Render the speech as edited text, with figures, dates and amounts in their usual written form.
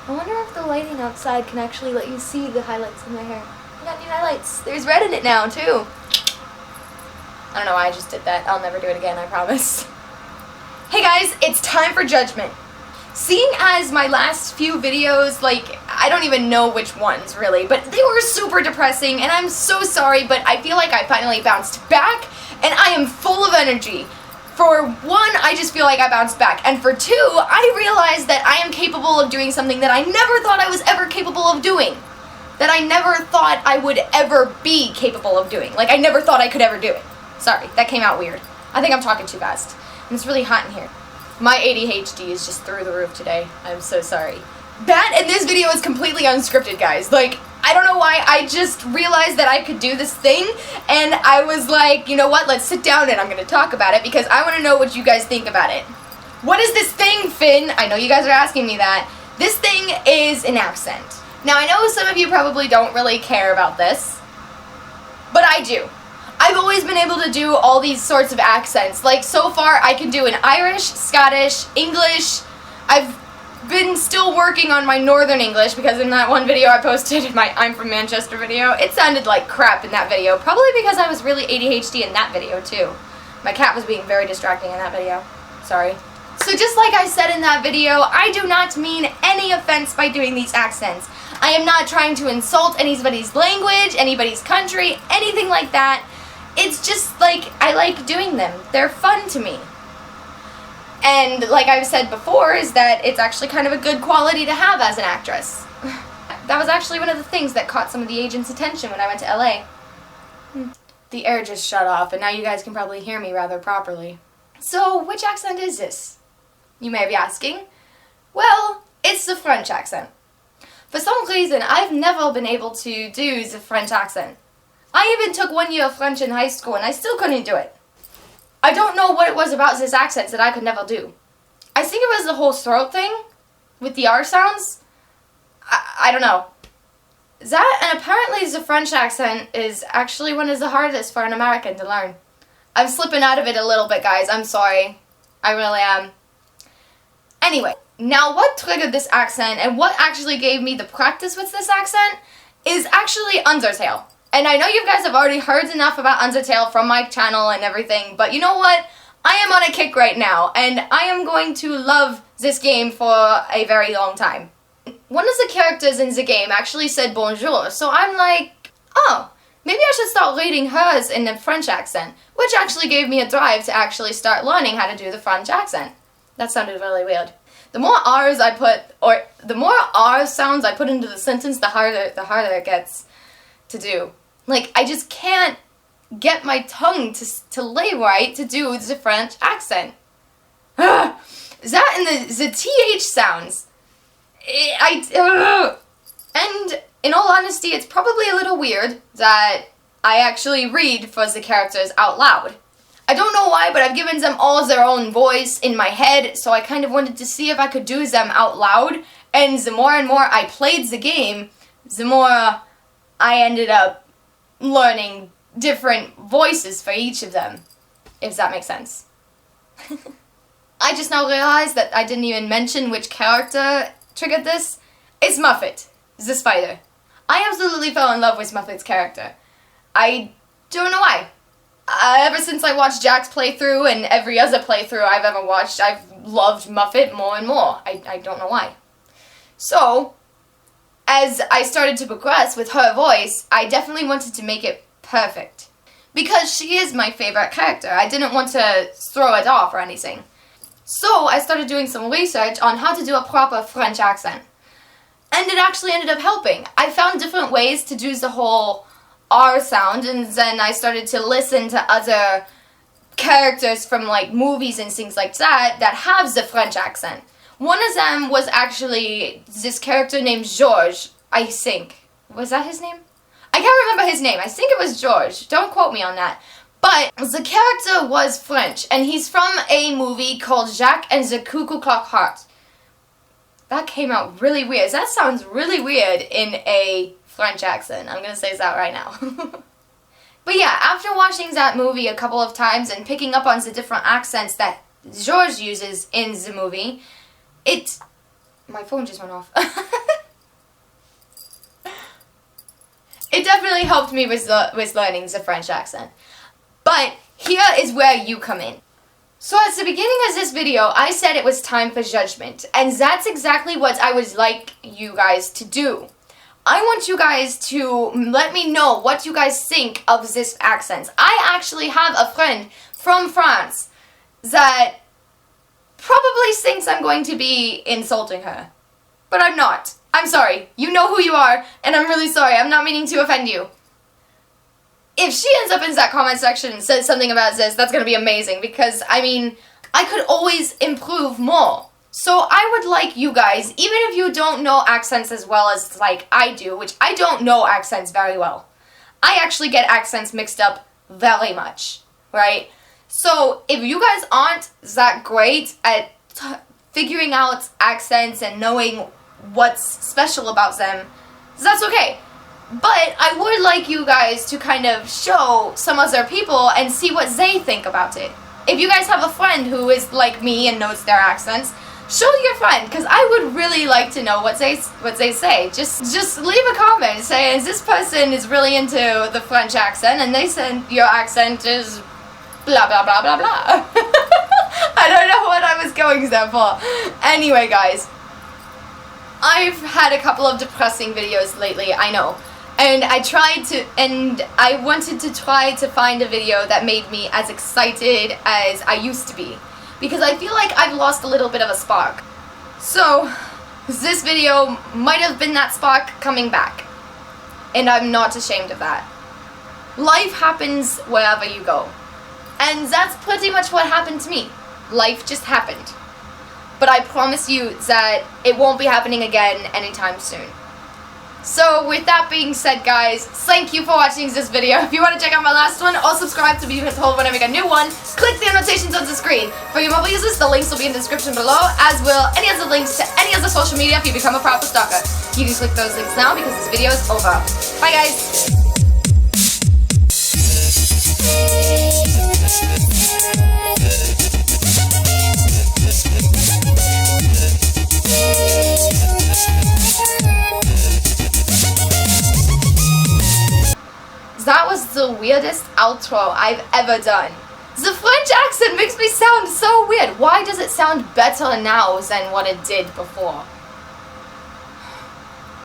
I wonder if the lighting outside can actually let you see the highlights in my hair. I got new highlights. There's red in it now, too. I don't know why I just did that. I'll never do it again, I promise. Hey guys, it's time for judgment. Seeing as my last few videos, like, I don't even know which ones, really, but they were super depressing, and I'm so sorry, but I feel like I finally bounced back, and I am full of energy. For one, I just feel like I bounced back, and for two, I realized that I am capable of doing something that I never thought I was ever capable of doing. That I never thought I would ever be capable of doing. Like, I never thought I could ever do it. Sorry, that came out weird. I think I'm talking too fast, and it's really hot in here. My ADHD is just through the roof today. I'm so sorry. That and this video is completely unscripted, guys. Like, I don't know why, I just realized that I could do this thing, and I was like, you know what, let's sit down and I'm gonna talk about it, because I want to know what you guys think about it. What is this thing, Finn? I know you guys are asking me that. This thing is an accent. Now, I know some of you probably don't really care about this, but I do. I've always been able to do all these sorts of accents. Like, so far, I can do an Irish, Scottish, English. I've been still working on my Northern English, because in that one video I posted, my I'm from Manchester video, it sounded like crap in that video. Probably because I was really ADHD in that video, too. My cat was being very distracting in that video. Sorry. So just like I said in that video, I do not mean any offense by doing these accents. I am not trying to insult anybody's language, anybody's country, anything like that. It's just, like, I like doing them. They're fun to me. And, like I've said before, is that it's actually kind of a good quality to have as an actress. That was actually one of the things that caught some of the agents' attention when I went to LA. The air just shut off, and now you guys can probably hear me rather properly. So, which accent is this? You may be asking. Well, it's the French accent. For some reason, I've never been able to do the French accent. I even took 1 year of French in high school, and I still couldn't do it. I don't know what it was about this accent that I could never do. I think it was the whole throat thing, with the R sounds. I don't know. That, and apparently the French accent is actually one of the hardest for an American to learn. I'm slipping out of it a little bit, guys. I'm sorry. I really am. Anyway, now what triggered this accent, and what actually gave me the practice with this accent, is actually Undertale. And I know you guys have already heard enough about Undertale from my channel and everything, but you know what? I am on a kick right now, and I am going to love this game for a very long time. One of the characters in the game actually said bonjour, so I'm like, oh, maybe I should start reading hers in the French accent, which actually gave me a drive to actually start learning how to do the French accent. That sounded really weird. The more R's I put, or the more R sounds I put into the sentence, the harder it gets to do. Like, I just can't get my tongue to lay right to do the French accent. That and the TH sounds. And in all honesty, it's probably a little weird that I actually read for the characters out loud. I don't know why, but I've given them all their own voice in my head, so I kind of wanted to see if I could do them out loud, and the more and more I played the game, the more I ended up learning different voices for each of them, if that makes sense. I just now realized that I didn't even mention which character triggered this. It's Muffet, the spider. I absolutely fell in love with Muffet's character. I don't know why. Ever since I watched Jack's playthrough and every other playthrough I've ever watched, I've loved Muffet more and more. I don't know why. So, as I started to progress with her voice, I definitely wanted to make it perfect. Because she is my favorite character. I didn't want to throw it off or anything. So I started doing some research on how to do a proper French accent. And it actually ended up helping. I found different ways to do the whole R sound, and then I started to listen to other characters from like movies and things like that that have the French accent. One of them was actually this character named George, I think. Was that his name? I can't remember his name. I think it was George. Don't quote me on that. But the character was French, and he's from a movie called Jacques and the Cuckoo Clock Heart. That came out really weird. That sounds really weird in a French accent. I'm gonna say that right now. But yeah, after watching that movie a couple of times and picking up on the different accents that George uses in the movie, my phone just went off. really helped me with learning the French accent. But here is where you come in. So at the beginning of this video, I said it was time for judgment, and that's exactly what I would like you guys to do. I want you guys to let me know what you guys think of this accent. I actually have a friend from France that probably thinks I'm going to be insulting her, but I'm not. I'm sorry. You know who you are, and I'm really sorry. I'm not meaning to offend you. If she ends up in that comment section and says something about this, that's going to be amazing because, I mean, I could always improve more. So I would like you guys, even if you don't know accents as well as, like, I do, which I don't know accents very well. I actually get accents mixed up very much, right? So if you guys aren't that great at figuring out accents and knowing what's special about them, that's okay. But I would like you guys to kind of show some other people and see what they think about it. If you guys have a friend who is like me and knows their accents, show your friend, because I would really like to know what they say. Just leave a comment saying this person is really into the French accent and they said your accent is blah blah blah blah blah. I don't know what I was going there for. Anyway, guys, I've had a couple of depressing videos lately, I know. And I wanted to try to find a video that made me as excited as I used to be. Because I feel like I've lost a little bit of a spark. So, this video might have been that spark coming back. And I'm not ashamed of that. Life happens wherever you go. And that's pretty much what happened to me. Life just happened. But I promise you that it won't be happening again anytime soon. So with that being said, guys, thank you for watching this video. If you want to check out my last one, or subscribe to be told when I make a new one, click the annotations on the screen. For your mobile users, the links will be in the description below, as will any other links to any other social media if you become a proper stalker. You can click those links now because this video is over. Bye, guys! That was the weirdest outro I've ever done. The French accent makes me sound so weird. Why does it sound better now than what it did before?